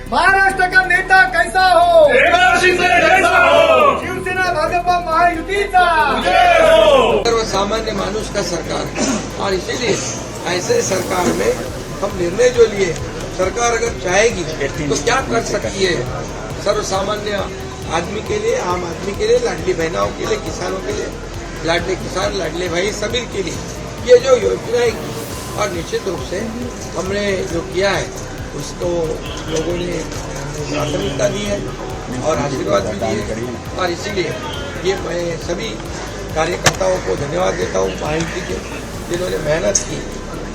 महाराष्ट्र का नेता कैसा हो, एकनाथ शिंदे जैसा हो, शिवसेना भाजपा महायुतीचा सर्वसामान्य मानुष का सरकार है और इसीलिए ऐसे सरकार में हम निर्णय जो लिए, सरकार अगर चाहेगी तो क्या कर सकती है सर्वसामान्य आदमी के लिए, आम आदमी के लिए, लाडली बहनाओं के लिए, किसानों के लिए, लाडले किसान, लाडले भाई सभी के लिए ये जो योजनाएं की और निश्चित रूप से हमने जो किया है उसको लोगों ने प्राथमिकता दी है और आशीर्वाद भी दिए और इसीलिए ये मैं सभी कार्यकर्ताओं को धन्यवाद देता हूँ महायुति के, जिन्होंने मेहनत की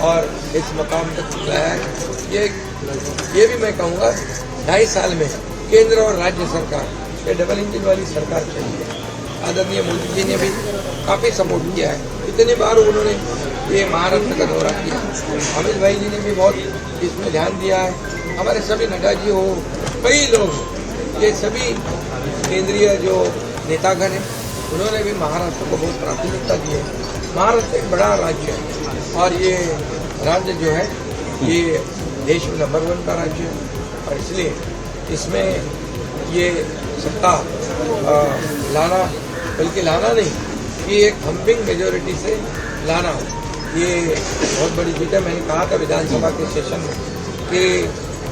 और इस मकाम तक लाया है। ये भी मैं कहूँगा 2.5 साल में केंद्र और राज्य सरकार ये डबल इंजन वाली सरकार चाहिए। आदरणीय मोदी जी ने भी काफी सपोर्ट किया है, इतनी बार उन्होंने ये महाराष्ट्र का दौरा किया। अमित भाई जी ने भी बहुत इसमें ध्यान दिया है, हमारे सभी नड्डा जी हो, कई लोग, ये सभी केंद्रीय जो नेतागण हैं उन्होंने भी महाराष्ट्र को बहुत प्राथमिकता दी है। महाराष्ट्र एक बड़ा राज्य है और ये राज्य जो है ये देश में नंबर 1 का राज्य है और इसलिए इसमें ये सत्ता लाना, बल्कि लाना नहीं, ये एक हम्पिंग मेजोरिटी से लाना हो, ये बहुत बड़ी जीत है। मैंने कहा था विधानसभा के सेशन में कि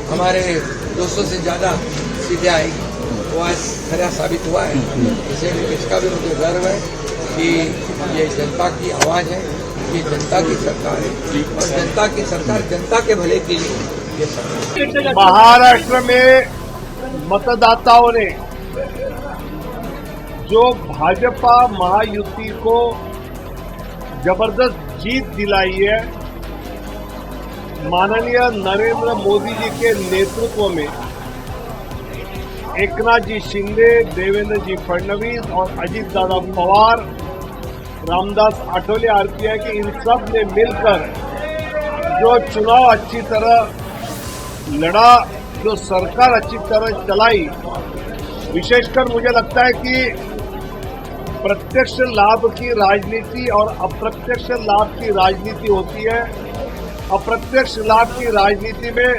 हमारे 200 से ज़्यादा सीटें आएगी, वो आज खरा साबित हुआ है। इसलिए इसका भी मुझे गर्व है कि ये जनता की आवाज़ है, ये जनता की सरकार है और जनता की सरकार जनता के भले के लिए ये सरकार। महाराष्ट्र में मतदाताओं ने जो भाजपा महायुति को जबरदस्त जीत दिलाई है, माननीय नरेंद्र मोदी जी के नेतृत्व में एकनाथ जी शिंदे, देवेंद्र जी फडणवीस और अजीत दादा पवार, रामदास आठवले आरपीआई के इन सब ने मिलकर जो चुनाव अच्छी तरह लड़ा, जो सरकार अच्छी तरह चलाई, विशेषकर मुझे लगता है कि प्रत्यक्ष लाभ की राजनीति और अप्रत्यक्ष लाभ की राजनीति होती है। अप्रत्यक्ष लाभ की राजनीति में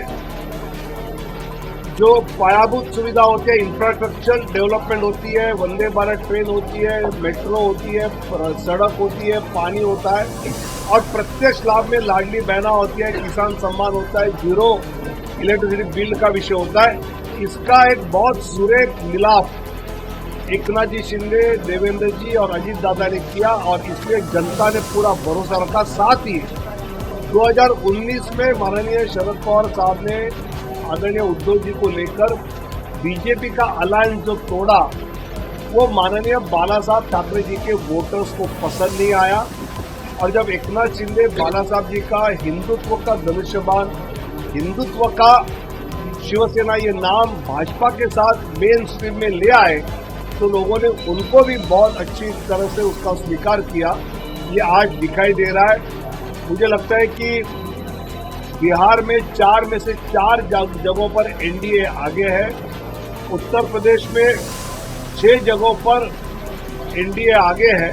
जो पायाभूत सुविधा होती है, इंफ्रास्ट्रक्चर डेवलपमेंट होती है, वंदे भारत ट्रेन होती है, मेट्रो होती है, सड़क होती है, पानी होता है, और प्रत्यक्ष लाभ में लाडली बहना होती है, किसान सम्मान होता है, जीरो इलेक्ट्रिसिटी बिल का विषय होता है। इसका एक बहुत सुरेख मिलाप एकनाथ जी शिंदे, देवेंद्र जी और अजीत दादा ने किया और इसलिए जनता ने पूरा भरोसा रखा। साथ ही 2019 में माननीय शरद पवार साहब ने आदरणीय उद्धव जी को लेकर बीजेपी का अलायंस जो तोड़ा, वो माननीय बाला साहब ठाकरे जी के वोटर्स को पसंद नहीं आया और जब एकनाथ शिंदे बाला साहब जी का हिंदुत्व का धनुष्यबाण, हिंदुत्व का शिवसेना ये नाम भाजपा के साथ मेन स्ट्रीम में ले आए तो लोगों ने उनको भी बहुत अच्छी तरह से उसका स्वीकार किया। ये आज दिखाई दे रहा है। मुझे लगता है कि बिहार में 4 में से 4 जगहों पर एनडीए आगे है, उत्तर प्रदेश में 6 जगहों पर एनडीए आगे है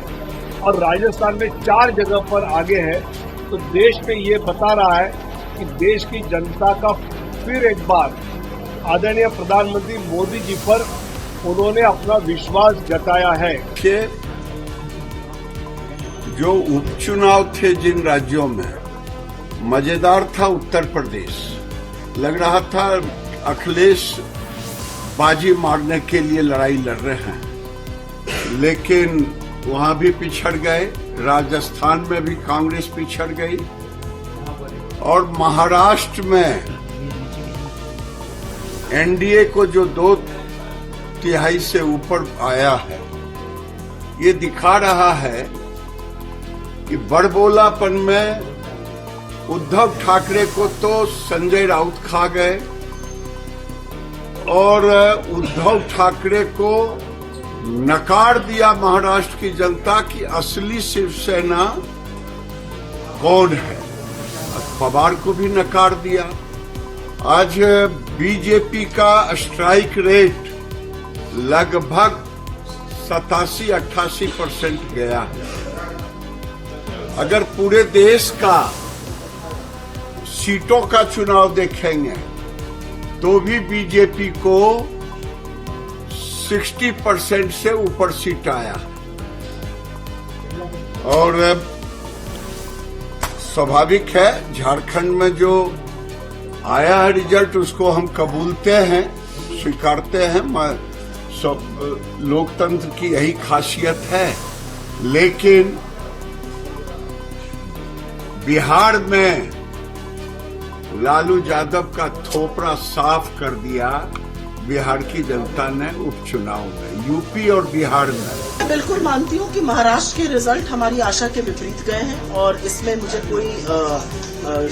और राजस्थान में 4 जगह पर आगे है। तो देश में ये बता रहा है कि देश की जनता का फिर एक बार आदरणीय प्रधानमंत्री मोदी जी पर उन्होंने अपना विश्वास जताया है। जो उपचुनाव थे जिन राज्यों में, मजेदार था उत्तर प्रदेश। लग रहा था अखिलेश बाजी मारने के लिए लड़ाई लड़ रहे हैं, लेकिन वहां भी पिछड़ गए। राजस्थान में भी कांग्रेस पिछड़ गई और महाराष्ट्र में एनडीए को जो 2/3 से ऊपर आया है, ये दिखा रहा है कि बड़बोलापन में उद्धव ठाकरे को तो संजय राउत खा गए और उद्धव ठाकरे को नकार दिया महाराष्ट्र की जनता की असली शिवसेना कौन है। पवार को भी नकार दिया। आज बीजेपी का स्ट्राइक रेट लगभग 87-88% गया है। अगर पूरे देश का सीटों का चुनाव देखेंगे तो भी बीजेपी को 60% से ऊपर सीट आया। और स्वाभाविक है, झारखंड में जो आया है रिजल्ट उसको हम कबूलते हैं, स्वीकारते हैं। लोकतंत्र की यही खासियत है। लेकिन बिहार में लालू यादव का थोपड़ा साफ कर दिया बिहार की जनता ने उपचुनाव में, यूपी और बिहार में। मैं बिल्कुल मानती हूँ कि महाराष्ट्र के रिजल्ट हमारी आशा के विपरीत गए हैं और इसमें मुझे कोई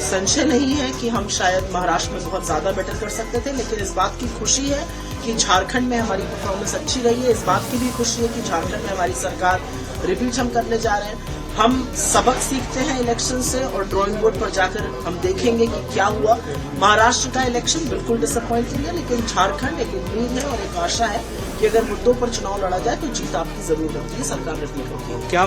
संशय नहीं है कि हम शायद महाराष्ट्र में बहुत ज्यादा बेटर कर सकते थे। लेकिन इस बात की खुशी है कि झारखंड में हमारी परफॉर्मेंस अच्छी रही है। इस बात की भी खुशी है कि झारखंड में हमारी सरकार रिपीट हम करने जा रहे हैं। हम सबक सीखते हैं इलेक्शन से और ड्राइंग बोर्ड पर जाकर हम देखेंगे कि क्या हुआ। महाराष्ट्र का इलेक्शन बिल्कुल डिसअपॉइंटिंग है, लेकिन झारखंड एक उम्मीद है और एक आशा है कि अगर मुद्दों पर चुनाव लड़ा जाए तो जीत आपकी जरूर होती है, सरकार रिपीट होती है। क्या